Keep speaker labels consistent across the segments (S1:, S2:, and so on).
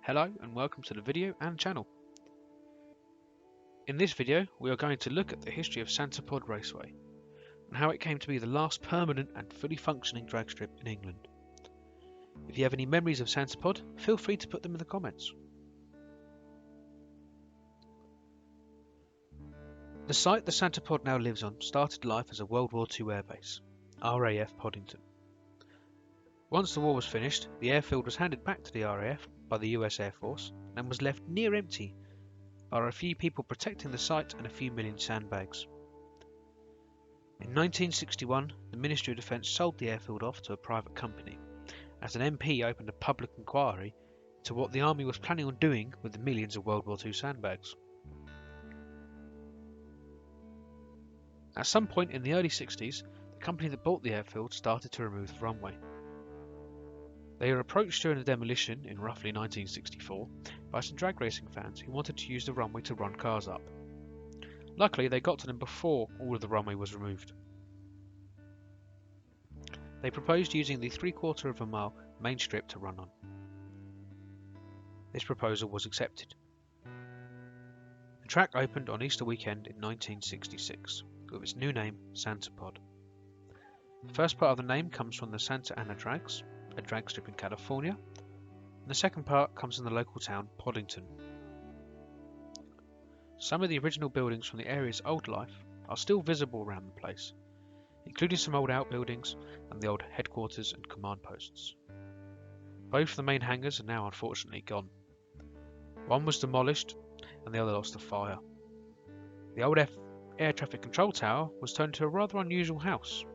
S1: Hello and welcome to the video and channel. In this video we are going to look at the history of Santapod Raceway and how it came to be the last permanent and fully functioning drag strip in England. If you have any memories of Santapod, feel free to put them in the comments. The site the Santapod now lives on started life as a World War II airbase, RAF Poddington. Once the war was finished, the airfield was handed back to the RAF by the US Air Force and was left near empty, bar a few people protecting the site and a few million sandbags. In 1961, the Ministry of Defence sold the airfield off to a private company, as an MP opened a public inquiry into what the army was planning on doing with the millions of World War II sandbags. At some point in the early 60s, the company that bought the airfield started to remove the runway. They were approached during the demolition in roughly 1964 by some drag racing fans who wanted to use the runway to run cars up. Luckily, they got to them before all of the runway was removed. They proposed using the 3/4 of a mile main strip to run on. This proposal was accepted. The track opened on Easter weekend in 1966 with its new name, Santapod. The first part of the name comes from the Santa Ana Drags, a drag strip in California, and the second part comes from the local town Poddington. Some of the original buildings from the area's old life are still visible around the place, including some old outbuildings and the old headquarters and command posts. Both the main hangars are now unfortunately gone. One was demolished and the other lost to fire. The old air traffic control tower was turned into a rather unusual house.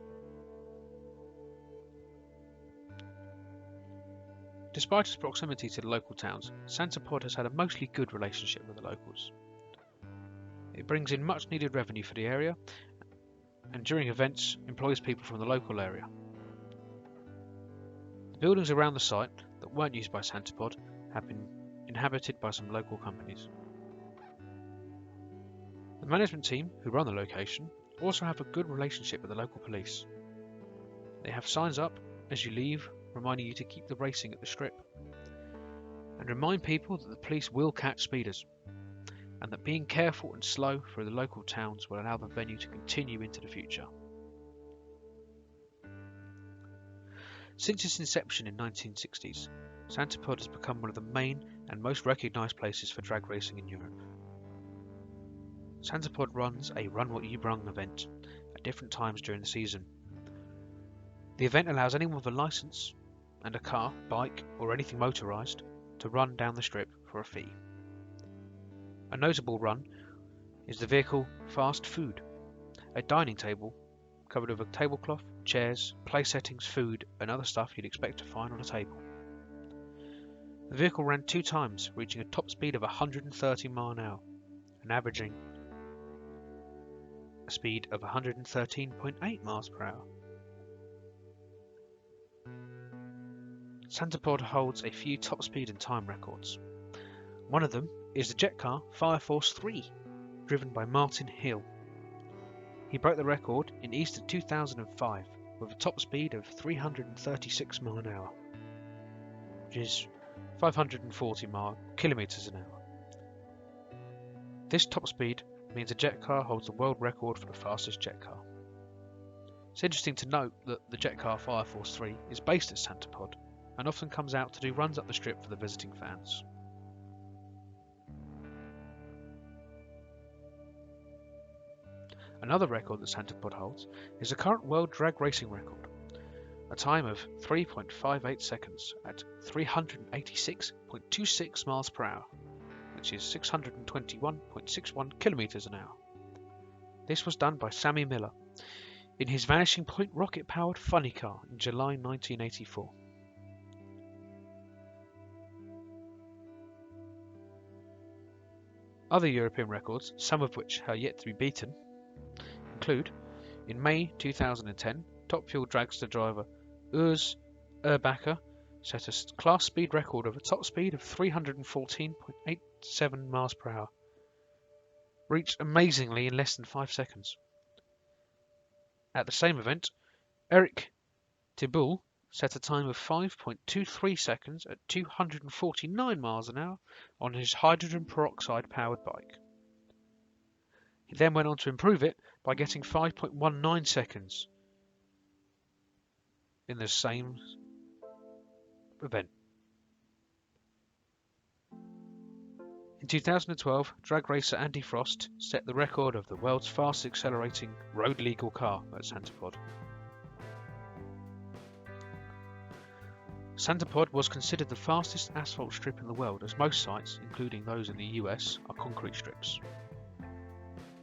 S1: Despite its proximity to the local towns, Santapod has had a mostly good relationship with the locals. It brings in much needed revenue for the area and during events employs people from the local area. The buildings around the site that weren't used by Santapod have been inhabited by some local companies. The management team who run the location also have a good relationship with the local police. They have signs up as you leave reminding you to keep the racing at the strip, and remind people that the police will catch speeders, and that being careful and slow through the local towns will allow the venue to continue into the future. Since its inception in the 1960s, Santapod has become one of the main and most recognised places for drag racing in Europe. Santapod runs a Run What You Brung event at different times during the season. The event allows anyone with a licence and a car, bike or anything motorised to run down the strip for a fee. A notable run is the vehicle Fast Food, a dining table covered with a tablecloth, chairs, place settings, food and other stuff you'd expect to find on a table. The vehicle ran 2 times, reaching a top speed of 130 miles an hour and averaging a speed of 113.8 miles per hour. Santapod holds a few top speed and time records. One of them is the jet car Fire Force 3, driven by Martin Hill. He broke the record in Easter 2005 with a top speed of 336 miles an hour, which is 540 kilometers an hour. This top speed means a jet car holds the world record for the fastest jet car. It's interesting to note that the jet car Fire Force 3 is based at Santapod and often comes out to do runs up the strip for the visiting fans. Another record that Santapod holds is the current world drag racing record, a time of 3.58 seconds at 386.26 miles per hour, which is 621.61 kilometers an hour. This was done by Sammy Miller in his Vanishing Point rocket-powered funny car in July 1984. Other European records, some of which are yet to be beaten, include, in May 2010, Top Fuel dragster driver Urs Erbacher set a class speed record of a top speed of 314.87 miles per hour, reached amazingly in less than 5 seconds. At the same event, Eric Thibault set a time of 5.23 seconds at 249 miles an hour on his hydrogen peroxide powered bike. He then went on to improve it by getting 5.19 seconds in the same event. In 2012, drag racer Andy Frost set the record of the world's fastest accelerating road legal car at Santa Pod. Santa Pod was considered the fastest asphalt strip in the world, as most sites, including those in the US, are concrete strips.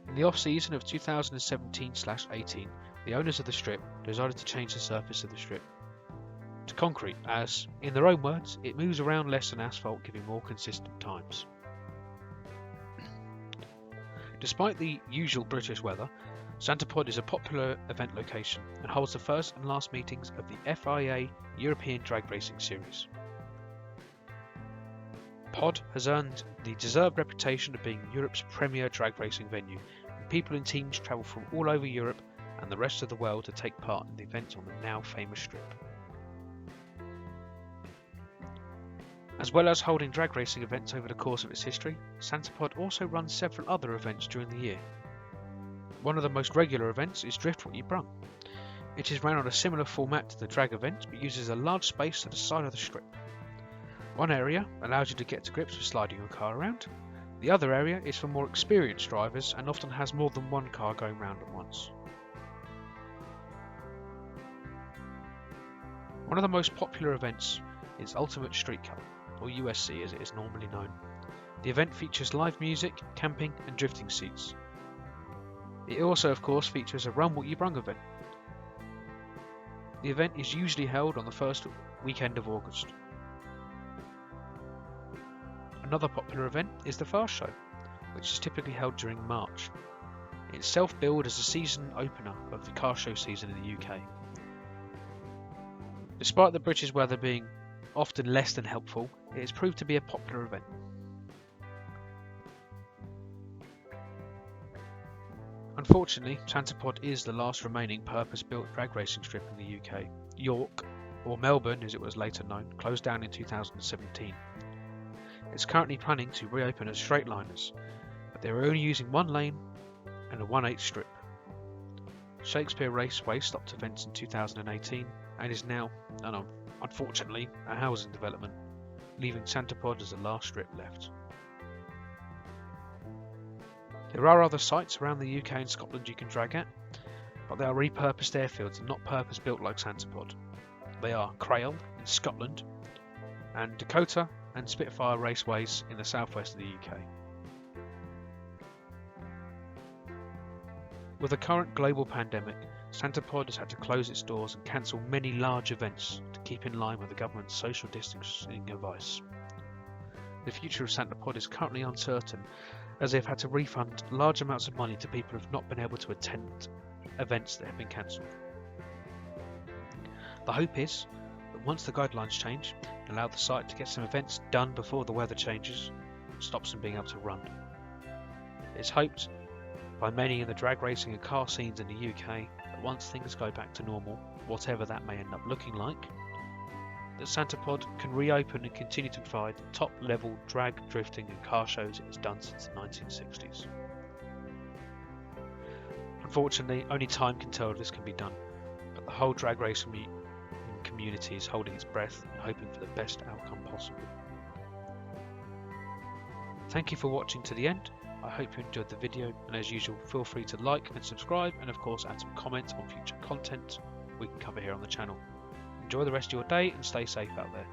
S1: In the off-season of 2017/18, the owners of the strip decided to change the surface of the strip to concrete as, in their own words, it moves around less than asphalt, giving more consistent times. Despite the usual British weather, Santa Pod is a popular event location and holds the first and last meetings of the FIA European Drag Racing Series. Pod has earned the deserved reputation of being Europe's premier drag racing venue, and people and teams travel from all over Europe and the rest of the world to take part in the events on the now famous strip. As well as holding drag racing events over the course of its history, Santa Pod also runs several other events during the year. One of the most regular events is Drift What You Brung. It is run on a similar format to the drag event, but uses a large space to the side of the strip. One area allows you to get to grips with sliding your car around. The other area is for more experienced drivers and often has more than one car going round at once. One of the most popular events is Ultimate Street Cup, or USC as it is normally known. The event features live music, camping and drifting seats. It also of course features a Run What You Brung event. The event is usually held on the first weekend of August. Another popular event is the Fast Show, which is typically held during March. It's self-billed as a season opener of the car show season in the UK. Despite the British weather being often less than helpful, it has proved to be a popular event. Unfortunately, Santa Pod is the last remaining purpose-built drag racing strip in the UK. York, or Melbourne as it was later known, closed down in 2017. It's currently planning to reopen as straight liners, but they're only using one lane and a 1/8 strip. Shakespeare Raceway stopped events in 2018 and is now, unfortunately, a housing development, leaving Santa Pod as the last strip left. There are other sites around the UK and Scotland you can drag at, but they are repurposed airfields and not purpose-built like Santa Pod. They are Crail in Scotland and Dakota and Spitfire Raceways in the southwest of the UK. With the current global pandemic, Santa Pod has had to close its doors and cancel many large events to keep in line with the government's social distancing advice. The future of Santa Pod is currently uncertain, as they've had to refund large amounts of money to people who have not been able to attend events that have been cancelled. The hope is that once the guidelines change and allow the site to get some events done before the weather changes, it stops them being able to run. It's hoped by many in the drag racing and car scenes in the UK that once things go back to normal, whatever that may end up looking like, that Santa Pod can reopen and continue to provide the top level drag, drifting and car shows it has done since the 1960s. Unfortunately, only time can tell if this can be done, but the whole drag racing community is holding its breath and hoping for the best outcome possible. Thank you for watching to the end. I hope you enjoyed the video, and as usual feel free to like and subscribe, and of course add some comments on future content we can cover here on the channel. Enjoy the rest of your day and stay safe out there.